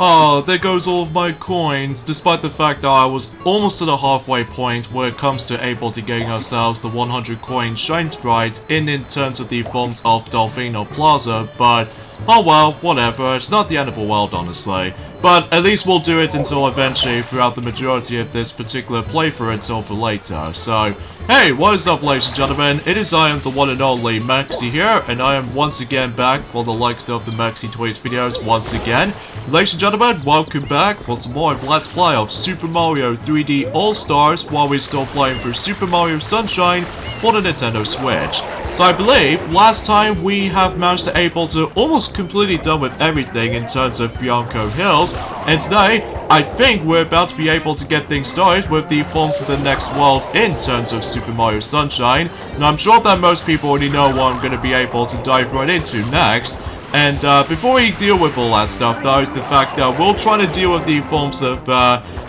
Oh, there goes all of my coins, despite the fact that I was almost to the halfway point where it comes to able to getting ourselves the 100 coin Shine Sprite in terms of the forms of Delfino Plaza, but oh well, whatever, it's not the end of the world honestly. But at least we'll do it until eventually throughout the majority of this particular playthrough until for later. So, hey, what is up ladies and gentlemen, it is I am the one and only Maxi here, and I am once again back for the likes of the Maxi Toys videos once again. Ladies and gentlemen, welcome back for some more of Let's Play of Super Mario 3D All-Stars while we're still playing through Super Mario Sunshine for the Nintendo Switch. So I believe last time we have managed to able to almost completely done with everything in terms of Bianco Hills, and today I think we're about to be able to get things started with the forms of the next world in terms of Super Mario Sunshine. Now I'm sure that most people already know what I'm going to be able to dive right into next. And before we deal with all that stuff though, is the fact that we'll try to deal with the forms of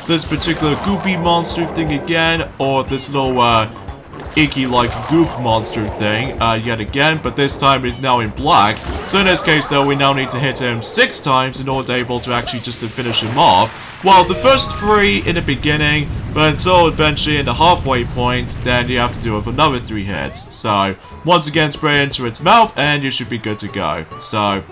this particular goopy monster thing again, or this little icky like goop monster thing yet again, but this time it's now in black. So in this case though, we now need to hit him 6 times in order to able to actually just to finish him off. Well, the first 3 in the beginning, but until eventually in the halfway point, then you have to do it with another 3 hits. So once again, spray into its mouth and you should be good to go. So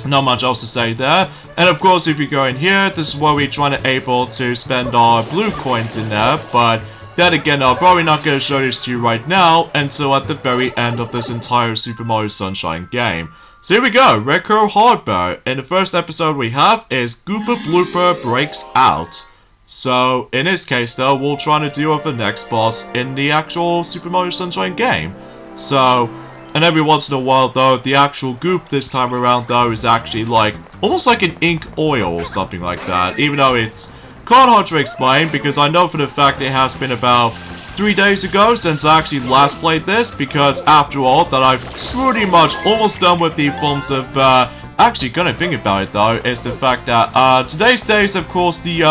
not much else to say there. And of course, if you go in here, this is where we're trying to able to spend our blue coins in there, but then again, I'm probably not going to show this to you right now until at the very end of this entire Super Mario Sunshine game. So here we go, Ricco Hardware. In the first episode we have is Gooper Blooper Breaks Out. So in this case though, we'll try to deal with the next boss in the actual Super Mario Sunshine game. So, and every once in a while though, the actual goop this time around though is actually like, almost like an ink oil or something like that, even though it's quite hard to explain, because I know for the fact it has been about 3 days ago since I actually last played this, because after all, that I've pretty much almost done with the forms of, actually, gonna think about it though, is the fact that, today's day is of course the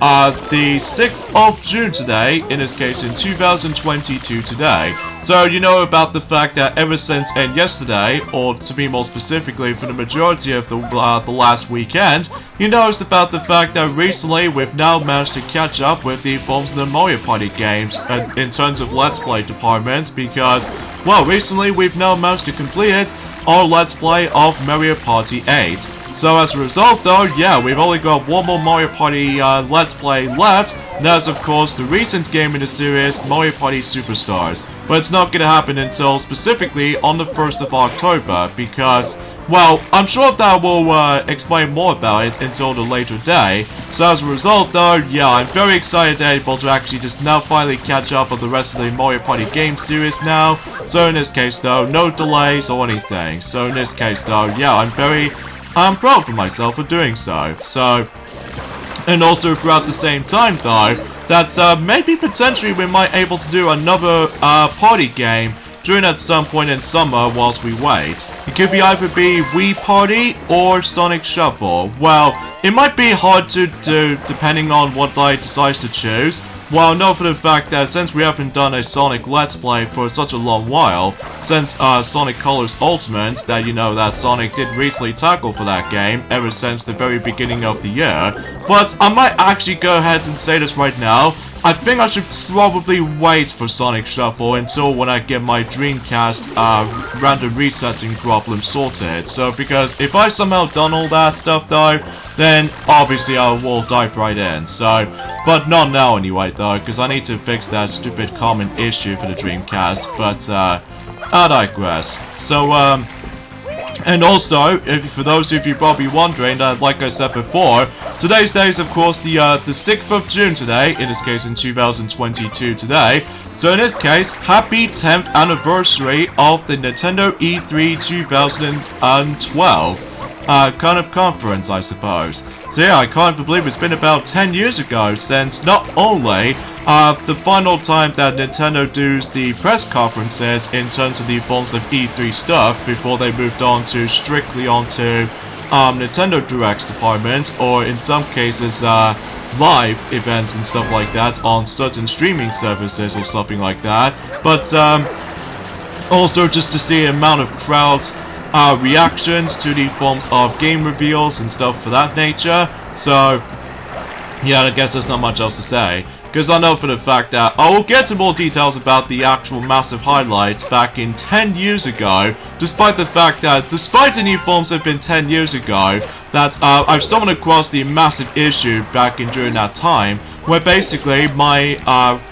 6th of June today, in this case in 2022 today. So you know about the fact that ever since and yesterday, or to be more specifically for the majority of the last weekend, you noticed about the fact that recently we've now managed to catch up with the forms of the Mario Party games in terms of Let's Play departments, because, well, recently we've now managed to complete our Let's Play of Mario Party 8. So as a result though, yeah, we've only got one more Mario Party Let's Play left, and that's of course the recent game in the series, Mario Party Superstars. But it's not gonna happen until specifically on the 1st of October, because, well, I'm sure that we'll explain more about it until the later day. So as a result though, yeah, I'm very excited to be able to actually just now finally catch up on the rest of the Mario Party game series now. So in this case though, no delays or anything. So in this case though, yeah, I'm proud of myself for doing so. So, and also throughout the same time though, that maybe potentially we might able to do another party game during at some point in summer whilst we wait. It could be either be Wii Party or Sonic Shuffle. Well, it might be hard to do depending on what I decide to choose. Well, know for the fact that since we haven't done a Sonic Let's Play for such a long while, since Sonic Colors Ultimate, that you know that Sonic did recently tackle for that game ever since the very beginning of the year. But I might actually go ahead and say this right now, I think I should probably wait for Sonic Shuffle until when I get my Dreamcast random resetting problem sorted. So because if I somehow done all that stuff though, then obviously I will dive right in. So, but not now anyway though, because I need to fix that stupid common issue for the Dreamcast, but I digress. So, and also, for those of you probably wondering, that like I said before, today's day is of course the 6th of June today, in this case in 2022 today. So in this case, happy 10th anniversary of the Nintendo E3 2012 kind of conference, I suppose. So yeah, I can't believe it's been about 10 years ago since not only the final time that Nintendo does the press conferences in terms of the forms of E3 stuff before they moved on to strictly onto Nintendo Direct's department, or in some cases live events and stuff like that on certain streaming services or something like that, but also just to see the amount of crowds reactions to the forms of game reveals and stuff for that nature. So, yeah, I guess there's not much else to say. Because I know for the fact that I will get to more details about the actual massive highlights back in 10 years ago, despite the fact that, despite the new forms have been 10 years ago, that I've stumbled across the massive issue back in during that time, where basically my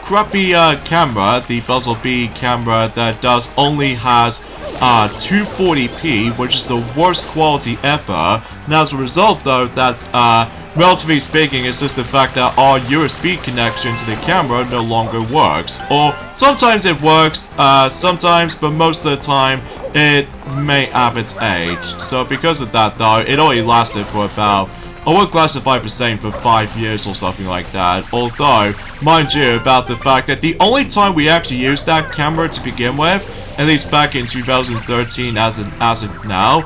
crappy camera, the Buzzle B camera that only has 240p, which is the worst quality ever, and as a result though, that relatively speaking, it's just the fact that our USB connection to the camera no longer works. Or sometimes it works, sometimes, but most of the time it may have its age. So because of that though, it only lasted for about, I would classify for saying for 5 years or something like that. Although, mind you, about the fact that the only time we actually used that camera to begin with, at least back in 2013 as of now,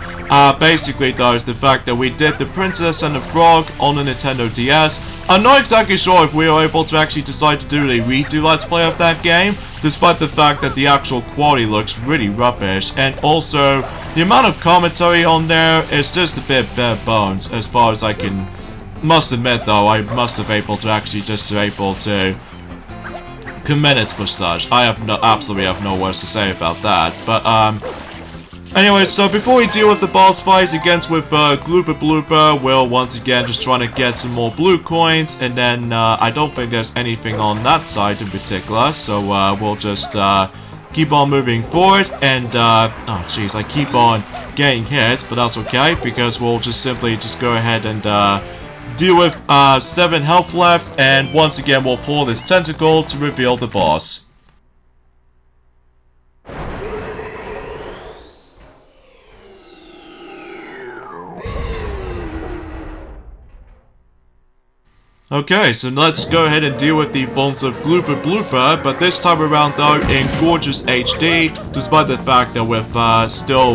basically though is the fact that we did the Princess and the Frog on the Nintendo DS. I'm not exactly sure if we were able to actually decide to do a redo Let's Play of that game, despite the fact that the actual quality looks really rubbish, and also the amount of commentary on there is just a bit bare bones as far as I can must admit though. I must have able to actually just able to commend it for such. I have absolutely have no words to say about that. But anyway, so before we deal with the boss fight against with Gooper Blooper, we'll once again just trying to get some more blue coins, and then I don't think there's anything on that side in particular, so we'll just keep on moving forward. And oh jeez, I keep on getting hit, but that's okay because we'll just simply just go ahead and deal with 7 health left, and once again we'll pull this tentacle to reveal the boss. Okay, so let's go ahead and deal with the forms of Gooper Blooper, but this time around though in gorgeous HD, despite the fact that we're still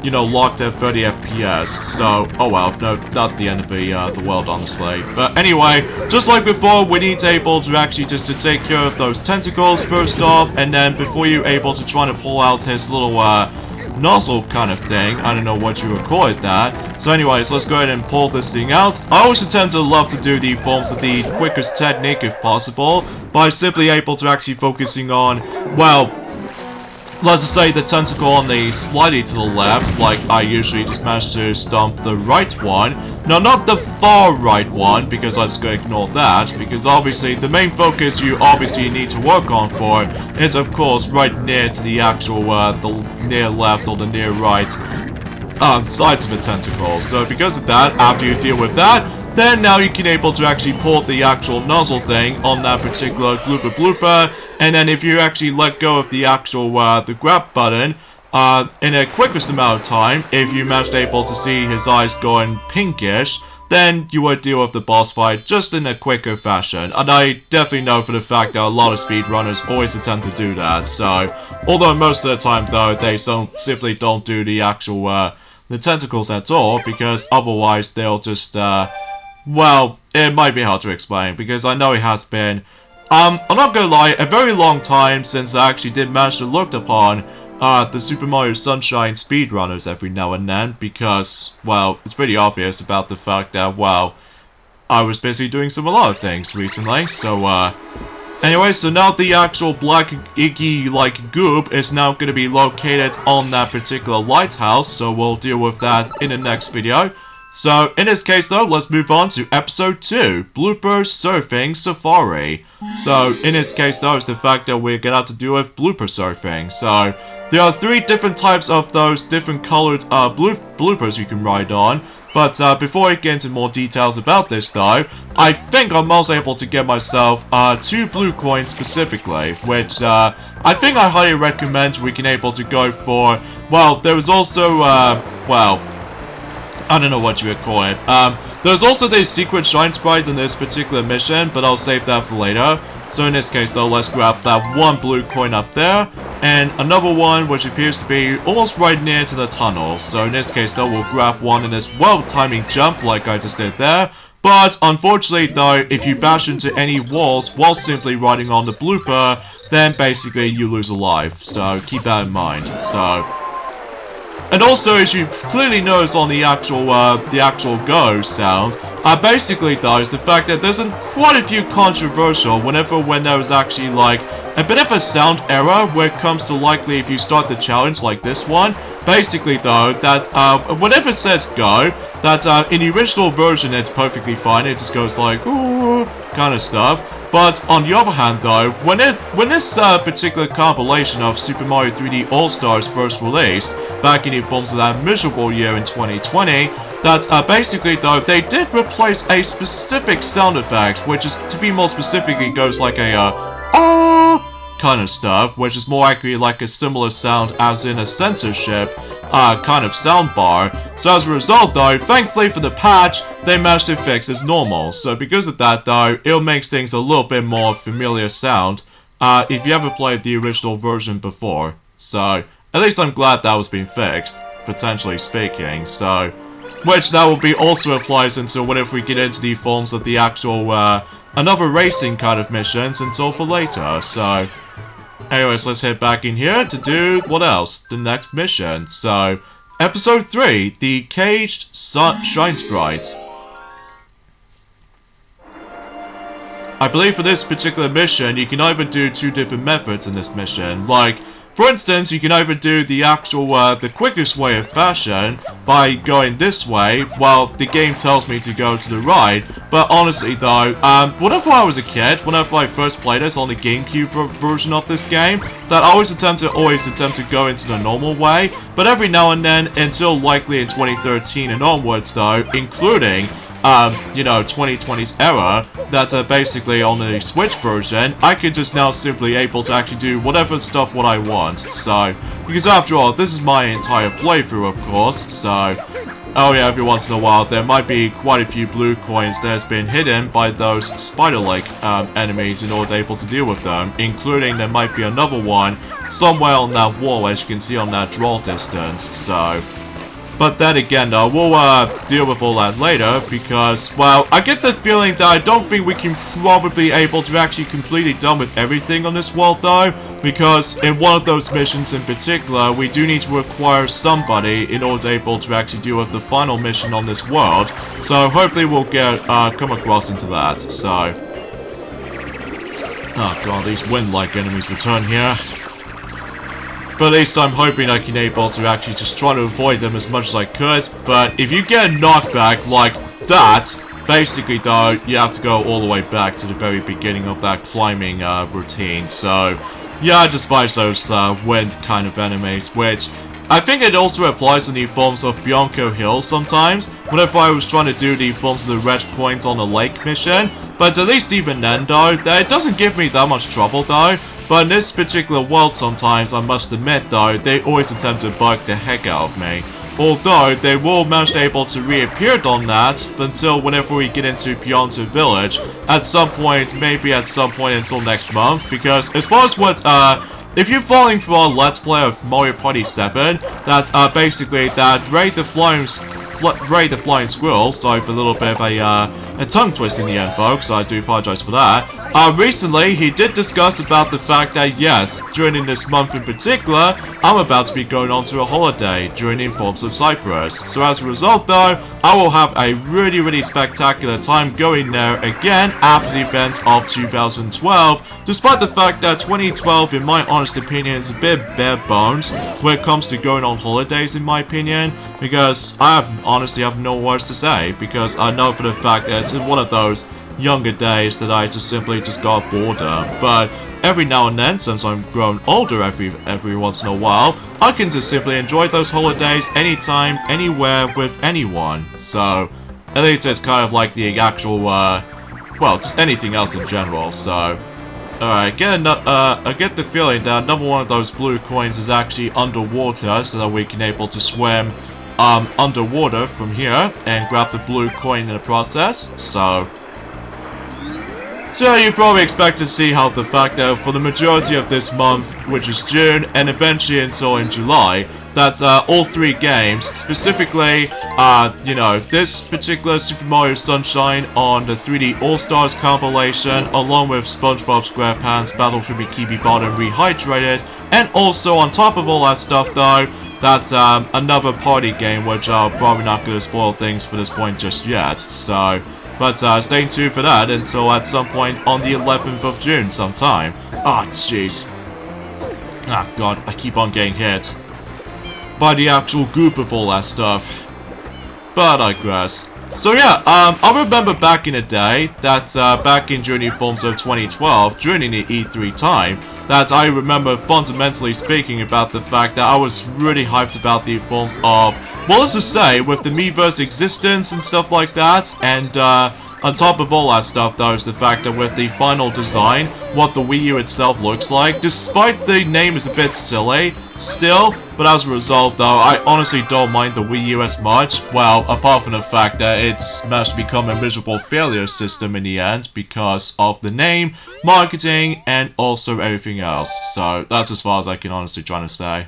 you know, locked at 30 FPS, so, oh well, no, not the end of the world, honestly. But anyway, just like before, we need to able to actually just to take care of those tentacles first off, and then before you're able to try to pull out his little, nozzle kind of thing, I don't know what you would call it that. So anyways, let's go ahead and pull this thing out. I always attempt to love to do the forms of the quickest technique if possible, by simply able to actually focusing on, well, let's just say the tentacle on the slightly to the left, like I usually just manage to stomp the right one. No, not the far right one, because I'm just going to ignore that, because obviously the main focus you obviously need to work on for is of course right near to the actual, the near left or the near right sides of the tentacle. So because of that, after you deal with that, then now you can able to actually pull the actual nozzle thing on that particular Gooper Blooper, and then if you actually let go of the actual the grab button in a quickest amount of time, if you manage able to see his eyes going pinkish, then you would deal with the boss fight just in a quicker fashion. And I definitely know for the fact that a lot of speedrunners always attempt to do that. So although most of the time though they simply don't do the actual the tentacles at all, because otherwise they'll just well, it might be hard to explain, because I know it has been, I'm not gonna lie, a very long time since I actually did manage to look upon the Super Mario Sunshine speedrunners every now and then, because, well, it's pretty obvious about the fact that, well, I was busy doing a lot of things recently, so, anyway, so now the actual black icky-like goop is now gonna be located on that particular lighthouse, so we'll deal with that in the next video. So, in this case though, let's move on to episode 2, Blooper Surfing Safari. So, in this case though, it's the fact that we're gonna have to deal with blooper surfing. So, there are 3 different types of those different colored bloopers you can ride on. But before I get into more details about this though, I think I'm also able to get myself 2 blue coins specifically, which I think I highly recommend we can able to go for. Well, there was also, well, I don't know what you would call it. There's also the secret shine sprite in this particular mission, but I'll save that for later. So in this case though, let's grab that 1 blue coin up there, and another one which appears to be almost right near to the tunnel. So in this case though, we'll grab one in this well-timing jump like I just did there. But unfortunately though, if you bash into any walls while simply riding on the blooper, then basically you lose a life. So keep that in mind. So And also, as you clearly notice on the actual go sound, basically though, is the fact that there's quite a few controversial when there was actually like a bit of a sound error where it comes to likely if you start the challenge like this one. Basically though, that whenever it says go, that in the original version it's perfectly fine, it just goes like ooh kind of stuff. But on the other hand though, when this particular compilation of Super Mario 3D All-Stars first released, back in the forms of that miserable year in 2020, that basically though, they did replace a specific sound effect, which is, to be more specifically, goes like a kind of stuff, which is more accurately like a similar sound as in a censorship kind of sound bar. So as a result though, thankfully for the patch, they managed to fix as normal. So because of that though, it makes things a little bit more familiar sound if you ever played the original version before. So at least I'm glad that was being fixed, potentially speaking. So which that will be also applies until whenever we get into the forms of the actual another racing kind of missions until for later. So anyways, let's head back in here to do, what else? The next mission. So, Episode 3, the Caged Shine Sprite. I believe for this particular mission, you can either do two different methods in this mission. Like, for instance, you can either do the actual, the quickest way of fashion by going this way, while the game tells me to go to the right. But honestly though, whenever I was a kid, whenever I first played this on the GameCube version of this game, that I always attempt to go into the normal way. But every now and then, until likely in 2013 and onwards though, including you know, 2020's era, that's basically on the Switch version, I can just now simply able to actually do whatever stuff what I want. So, because after all, this is my entire playthrough, of course, so oh yeah, every once in a while there might be quite a few blue coins that's been hidden by those spider-like enemies in order to able to deal with them, including there might be another one somewhere on that wall, as you can see on that draw distance. So but then again though, we'll deal with all that later, because, well, I get the feeling that I don't think we can probably able to actually completely done with everything on this world though, because in one of those missions in particular, we do need to acquire somebody in order to able to actually deal with the final mission on this world, so hopefully we'll get, come across into that, so. Oh god, these wind-like enemies return here. But at least I'm hoping I can able to actually just try to avoid them as much as I could. But if you get a knockback like that, basically though, you have to go all the way back to the very beginning of that climbing routine. So yeah, I despise those wind kind of enemies, which I think it also applies in the forms of Bianco Hill sometimes, whenever I was trying to do the forms of the red coins on the lake mission. But at least even then though, it doesn't give me that much trouble though. But in this particular world sometimes, I must admit though, they always attempt to bug the heck out of me. Although, they will manage to able to reappear on that until whenever we get into Pianta Village. At some point, maybe at some point until next month. Because as far as what, if you're falling for a Let's Play of Mario Party 7, that, basically, that Ray the Flying Squirrel, sorry for a little bit of a tongue twist in the end, folks, I do apologize for that. Recently, he did discuss about the fact that, yes, during this month in particular, I'm about to be going on to a holiday during the forms of Cyprus. So as a result, though, I will have a really, really spectacular time going there again after the events of 2012, despite the fact that 2012, in my honest opinion, is a bit bare bones when it comes to going on holidays, in my opinion, because I honestly have no words to say, because I know for the fact that it's one of those younger days that I just simply got bored of. But every now and then, since I'm grown older every once in a while, I can just simply enjoy those holidays anytime, anywhere, with anyone. So at least it's kind of like the actual, well, just anything else in general. So alright, I get the feeling that another one of those blue coins is actually underwater, so that we can able to swim underwater from here and grab the blue coin in the process. So you probably expect to see how the fact that for the majority of this month, which is June, and eventually until in July, that all three games, specifically, you know, this particular Super Mario Sunshine on the 3D All-Stars compilation, along with SpongeBob SquarePants Battle for Bikini Bottom Rehydrated, and also on top of all that stuff though, That's another party game, which I'm probably not going to spoil things for this point just yet. So, but stay tuned for that until at some point on the 11th of June sometime. Ah, jeez. Ah, God, I keep on getting hit by the actual Gooper of all that stuff. But I digress. So yeah, I remember back in the day that back in during the forms of 2012, during the E3 time, that I remember fundamentally speaking about the fact that I was really hyped about the forms of, well, let's just say, with the Miiverse existence and stuff like that, and on top of all that stuff, though, is the fact that with the final design, what the Wii U itself looks like, despite the name is a bit silly, still, but as a result, though, I honestly don't mind the Wii U as much, well, apart from the fact that it's managed to become a miserable failure system in the end, because of the name, marketing, and also everything else, so that's as far as I can honestly try to say.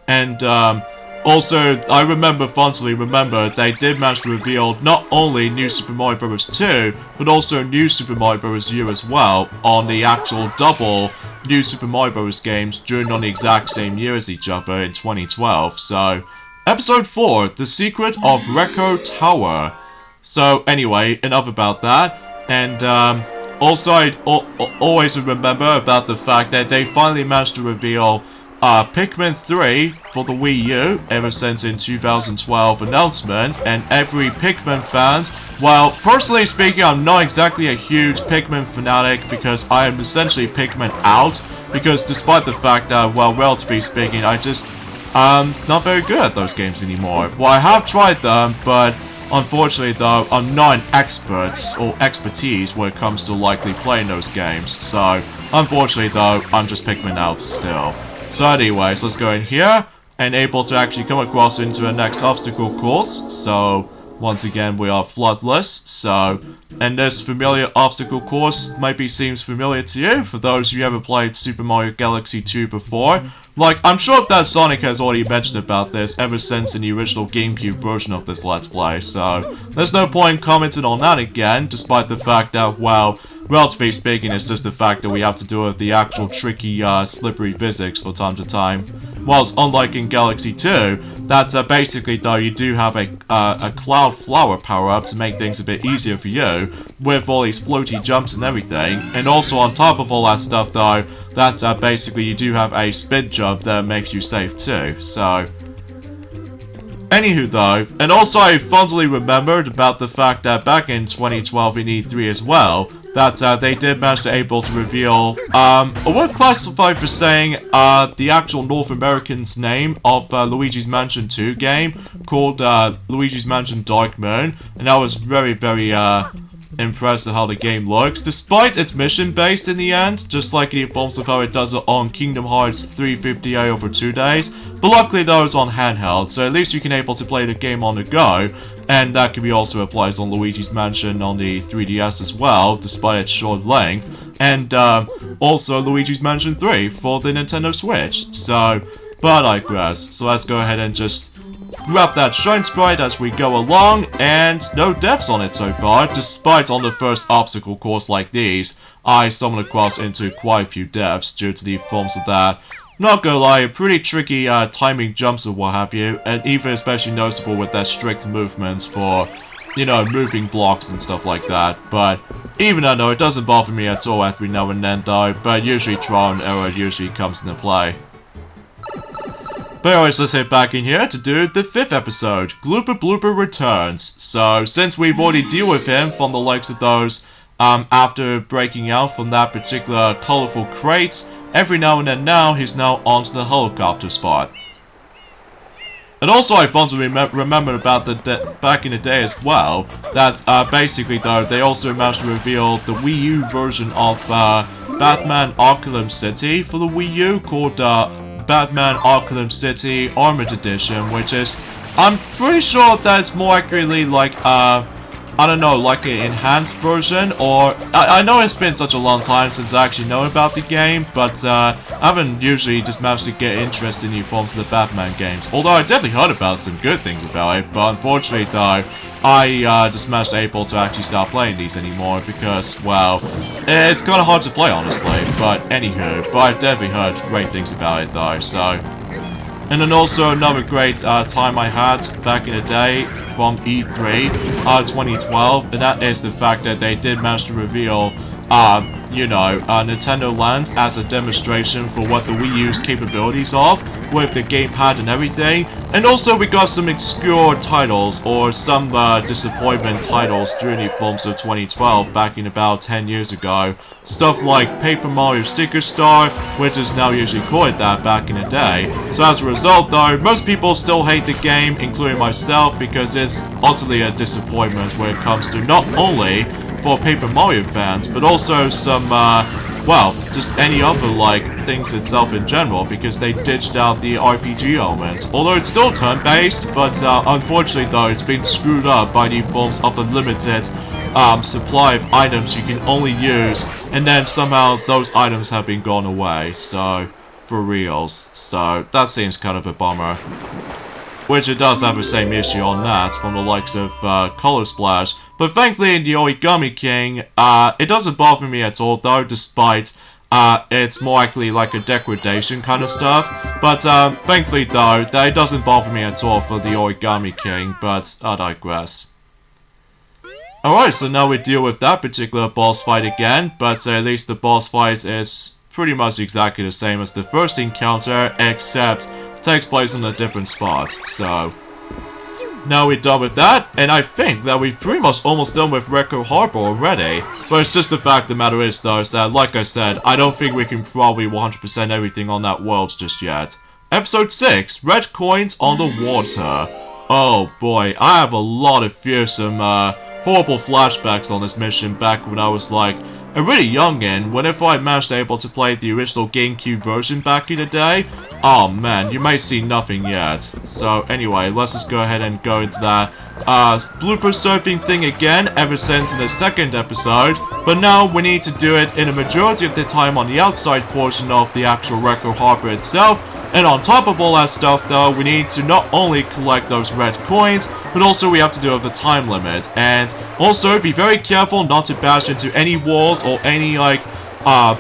And, also, I fondly remember they did manage to reveal not only New Super Mario Bros. 2, but also New Super Mario Bros. U as well, on the actual double New Super Mario Bros. Games during on the exact same year as each other in 2012. So, Episode 4, The Secret of Ricco Tower. So, anyway, enough about that. And, also, I always remember about the fact that they finally managed to reveal Pikmin 3 for the Wii U ever since in 2012 announcement, and every Pikmin fans, well, personally speaking, I'm not exactly a huge Pikmin fanatic because I am essentially Pikmin out, because despite the fact that, well, relatively speaking, I just, not very good at those games anymore. Well, I have tried them, but unfortunately though, I'm not an expert or expertise when it comes to likely playing those games, so unfortunately though, I'm just Pikmin out still. So anyways, let's go in here, and able to actually come across into the next obstacle course. So, once again, we are floodless, so, and this familiar obstacle course seems familiar to you, for those who ever played Super Mario Galaxy 2 before. Like, I'm sure that Sonic has already mentioned about this ever since in the original GameCube version of this Let's Play, so, there's no point commenting on that again, despite the fact that, well, relatively speaking, it's just the fact that we have to deal with the actual tricky, slippery physics from time to time. Whilst, unlike in Galaxy 2, that basically, though, you do have a Cloud Flower power-up to make things a bit easier for you, with all these floaty jumps and everything. And also, on top of all that stuff, though, that basically you do have a spin jump that makes you safe too. So, anywho though, and also I fondly remembered about the fact that back in 2012 in E3 as well, that they did manage to able to reveal, I would classify for saying, the actual North American's name of Luigi's Mansion 2 game, called Luigi's Mansion Dark Moon, and I was very, very, impressed at how the game looks, despite its mission-based in the end, just like it informs of how it does it on Kingdom Hearts 350A over 2 days, but luckily though it's on handheld, so at least you can able to play the game on the go, and that can be also applies on Luigi's Mansion on the 3DS as well, despite its short length, and also Luigi's Mansion 3 for the Nintendo Switch, so, but I digress, so let's go ahead and just grab that Shine Sprite as we go along, and no deaths on it so far, despite on the first obstacle course like these, I stumbled across into quite a few deaths due to the forms of that. Not gonna lie, pretty tricky timing jumps or what have you, and even especially noticeable with their strict movements for, you know, moving blocks and stuff like that, but even though it doesn't bother me at all every now and then though, but usually trial and error usually comes into play. But anyways, let's head back in here to do the 5th episode, Blooper returns. So, since we've already dealt with him from the likes of those, after breaking out from that particular colorful crate, every now and then now, he's now onto the helicopter spot. And also I fondly remember about back in the day as well, that basically though, they also managed to reveal the Wii U version of Batman Arkham City for the Wii U, called Batman Arkham City Armored Edition, which is, I'm pretty sure that it's more accurately like, I don't know, like an enhanced version, or, I know it's been such a long time since I actually know about the game, but I haven't usually just managed to get interest in new forms of the Batman games, although I definitely heard about some good things about it, but unfortunately though, I just managed able to actually start playing these anymore, because, well, it's kind of hard to play honestly, but anywho, but I've definitely heard great things about it though, so. And then also another great time I had back in the day from E3 2012, and that is the fact that they did manage to reveal Nintendo Land as a demonstration for what the Wii U's capabilities of, with the gamepad and everything. And also we got some obscure titles, or some disappointment titles during the films of 2012, back in about 10 years ago. Stuff like Paper Mario Sticker Star, which is now usually called that back in the day. So as a result though, most people still hate the game, including myself, because it's utterly a disappointment when it comes to not only for Paper Mario fans, but also some, just any other, things itself in general, because they ditched out the RPG element. Although it's still turn-based, but, unfortunately though, it's been screwed up by the forms of the limited, supply of items you can only use, and then somehow those items have been gone away, so, for reals. So, that seems kind of a bummer. Which it does have the same issue on that from the likes of Color Splash. But thankfully in the Origami King, it doesn't bother me at all though, despite it's more likely like a degradation kind of stuff. But thankfully though, that it doesn't bother me at all for the Origami King, but I digress. Alright, so now we deal with that particular boss fight again, but at least the boss fight is pretty much exactly the same as the first encounter, except takes place in a different spot. So now we're done with that, and I think that we've pretty much almost done with Ricco Harbor already. But it's just the fact of the matter is though, is that like I said, I don't think we can probably 100% everything on that world just yet. Episode 6, Red Coins on the Water. Oh boy, I have a lot of fearsome, horrible flashbacks on this mission back when I was like a really youngin', whenever I managed to able to play the original GameCube version back in the day. Oh man, you may see nothing yet. So anyway, let's just go ahead and go into that blooper surfing thing again, ever since in the second episode. But now we need to do it in a majority of the time on the outside portion of the actual Ricco Harbor itself. And on top of all that stuff though, we need to not only collect those red coins, but also we have to do it with a time limit. And also be very careful not to bash into any walls or any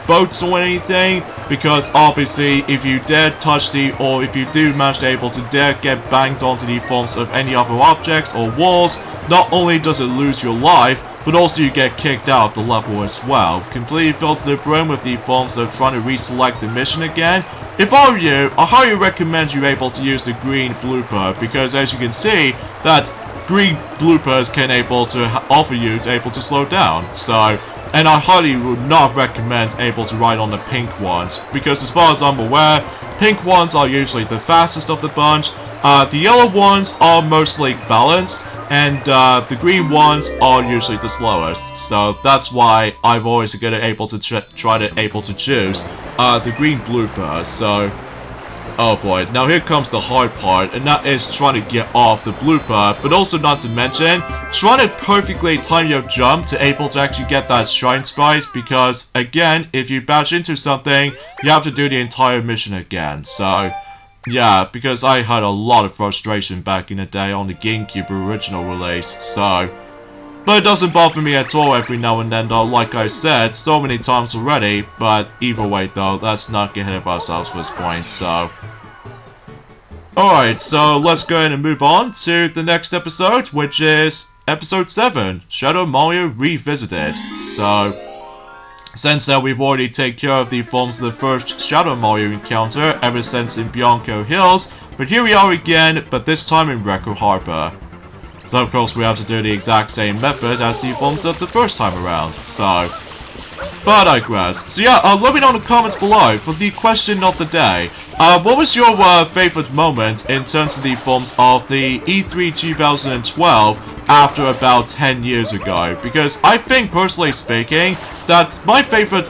boats or anything, because obviously if you dare touch or if you do manage to able to dare get banged onto the forms of any other objects or walls, not only does it lose your life, but also you get kicked out of the level as well. Completely filled to the brim with the forms of trying to reselect the mission again. If I were you, I highly recommend you able to use the green blooper, because as you can see, that green bloopers can able to offer you to able to slow down. So, and I highly would not recommend able to ride on the pink ones, because as far as I'm aware, pink ones are usually the fastest of the bunch. The yellow ones are mostly balanced, and the green ones are usually the slowest. So that's why I've always gonna able to try to able to choose the green blooper. So, oh boy, now here comes the hard part, and that is trying to get off the blooper, but also not to mention trying to perfectly time your jump to able to actually get that shrine sprite, because again, if you bash into something, you have to do the entire mission again. So yeah, because I had a lot of frustration back in the day on the GameCube original release, so. But it doesn't bother me at all every now and then though, like I said so many times already, but either way though, let's not get ahead of ourselves for this point, so. Alright, so let's go ahead and move on to the next episode, which is episode 7, Shadow Mario Revisited. So, since that we've already taken care of the forms of the first Shadow Mario encounter ever since in Bianco Hills, but here we are again, but this time in Ricco Harbor. So of course we have to do the exact same method as the forms of the first time around, so. But I digress. So yeah, let me know in the comments below for the question of the day. What was your favorite moment in terms of the forms of the E3 2012 after about 10 years ago? Because I think, personally speaking, that my favorite,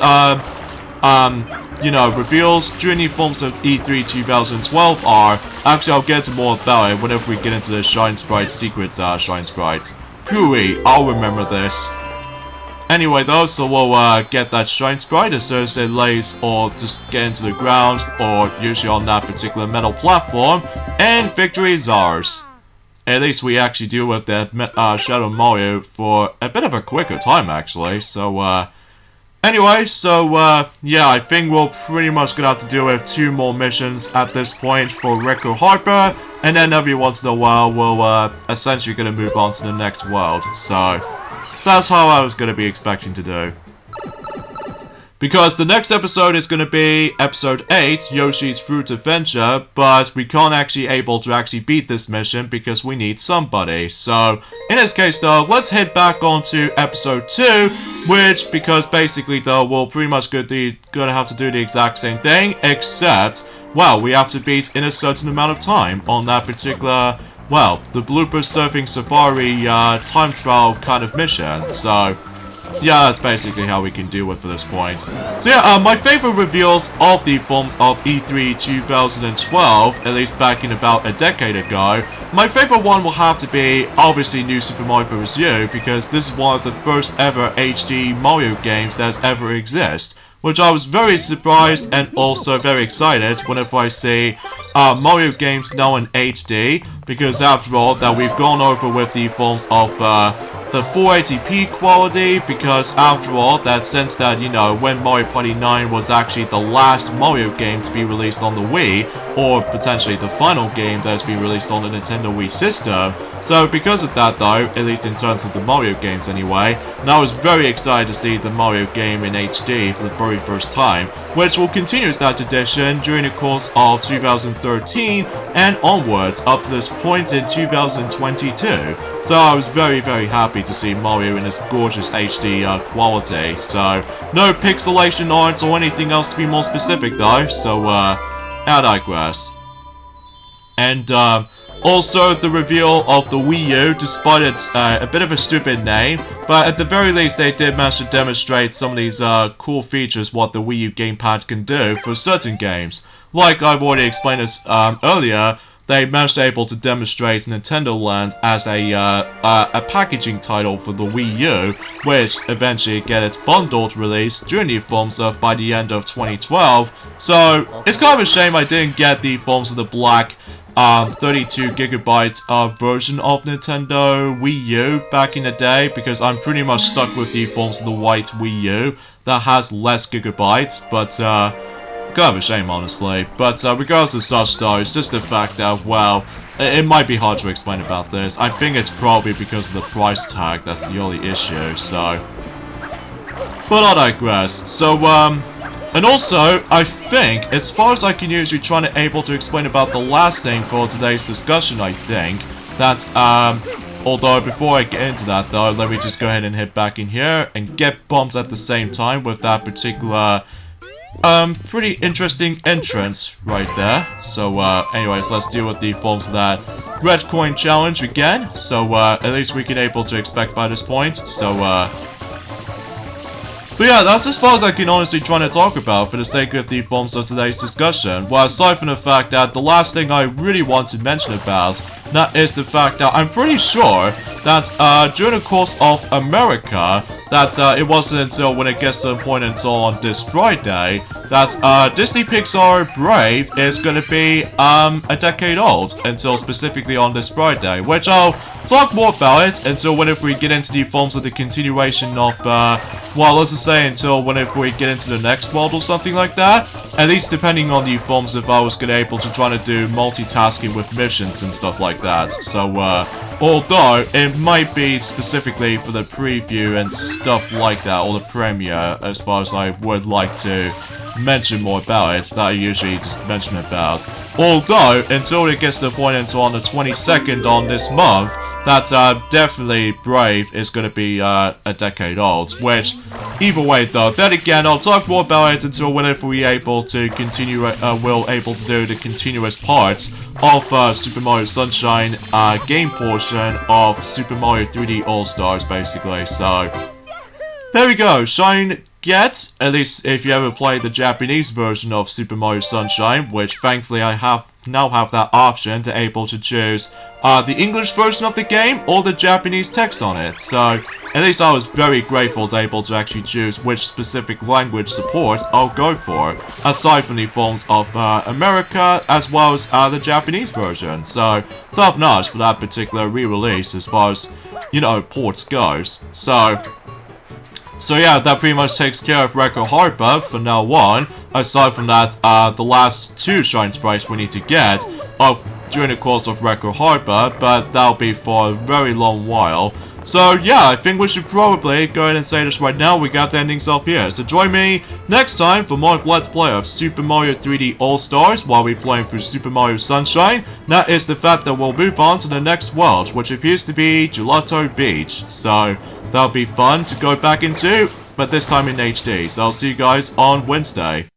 reveals during the forms of E3 2012 are, actually I'll get into more about it whenever we get into the Shine Sprite secret Shine Sprites. Hooey, I'll remember this. Anyway though, so we'll get that Shine Sprite as soon as it lays or just get into the ground, or usually on that particular metal platform, and victory is ours. At least we actually deal with that Shadow Mario for a bit of a quicker time actually, so Anyway, so, yeah, I think we're pretty much gonna have to deal with 2 more missions at this point for Ricco Harper, and then every once in a while we'll, essentially gonna move on to the next world, so that's how I was gonna be expecting to do. Because the next episode is going to be episode 8, Yoshi's Fruit Adventure, but we can't actually able to actually beat this mission because we need somebody. So, in this case though, let's head back onto episode 2, which, because basically though, we'll pretty much gonna have to do the exact same thing, except, well, we have to beat in a certain amount of time on that particular, well, the Blooper Surfing Safari time trial kind of mission, so yeah, that's basically how we can deal with for this point. So yeah, my favorite reveals of the forms of E3 2012, at least back in about a decade ago, my favorite one will have to be, obviously, New Super Mario Bros. U, because this is one of the first ever HD Mario games that's ever exist, which I was very surprised and also very excited whenever I see Mario games now in HD, because after all, that we've gone over with the forms of the 480p quality, because after all, that since that, you know, when Mario Party 9 was actually the last Mario game to be released on the Wii, or potentially the final game that has been released on the Nintendo Wii system, so because of that though, at least in terms of the Mario games anyway, and I was very excited to see the Mario game in HD for the very first time, which will continue that tradition during the course of 2013 and onwards up to this point in 2022. So I was very happy to see Mario in this gorgeous HD quality. So no pixelation art or anything else to be more specific though, so I digress. And also the reveal of the Wii U, despite its a bit of a stupid name, but at the very least they did manage to demonstrate some of these cool features what the Wii U gamepad can do for certain games. Like I've already explained this earlier, they managed to able to demonstrate Nintendo Land as a packaging title for the Wii U, which eventually get its bundled release during the forms of by the end of 2012. So it's kind of a shame I didn't get the forms of the black 32GB version of Nintendo Wii U back in the day, because I'm pretty much stuck with the forms of the white Wii U that has less gigabytes, but it's kind of a shame, honestly. But regardless of such though, it's just the fact that, well, it might be hard to explain about this. I think it's probably because of the price tag that's the only issue, so. But I digress. So, and also, I think, as far as I can usually try to able to explain about the last thing for today's discussion, I think, that, although before I get into that though, let me just go ahead and head back in here and get bumped at the same time with that particular pretty interesting entrance right there. So, anyways, let's deal with the forms of that red coin challenge again. So, at least we can able to expect by this point. So, but yeah, that's as far as I can honestly try to talk about for the sake of the forms of today's discussion. Well, aside from the fact that the last thing I really want to mention about, that is the fact that I'm pretty sure that during the course of America, that it wasn't until when it gets to the point until on this Friday, that Disney Pixar Brave is going to be a decade old until specifically on this Friday, which I'll talk more about it until whenever we get into the forms of the continuation of, well, let's just say until whenever we get into the next world or something like that. At least depending on the forms if I was going to able to try to do multitasking with missions and stuff like that. So, although it might be specifically for the preview and stuff like that, or the premiere, as far as I would like to mention more about it, that I usually just mention about. Although, until it gets to the point until on the 22nd on this month, that definitely Brave is going to be a decade old, which, either way though, then again, I'll talk more about it until whenever we're able to continue, we're able to do the continuous parts of Super Mario Sunshine game portion of Super Mario 3D All-Stars, basically, so. There we go, Shine Get, at least if you ever played the Japanese version of Super Mario Sunshine, which thankfully I now have that option to able to choose the English version of the game or the Japanese text on it. So at least I was very grateful to able to actually choose which specific language support I'll go for, aside from the forms of America as well as the Japanese version. So top notch for that particular re-release as far as, you know, ports goes. So So yeah, that pretty much takes care of Ricco Harbor for now on. Aside from that, the last 2 Shine Sprites we need to get during the course of Ricco Harbor, but that'll be for a very long while. So yeah, I think we should probably go ahead and say this right now. We got the endings off here. So join me next time for more of Let's Play of Super Mario 3D All-Stars while we're playing through Super Mario Sunshine. That is the fact that we'll move on to the next world, which appears to be Gelato Beach. So that'll be fun to go back into, but this time in HD. So I'll see you guys on Wednesday.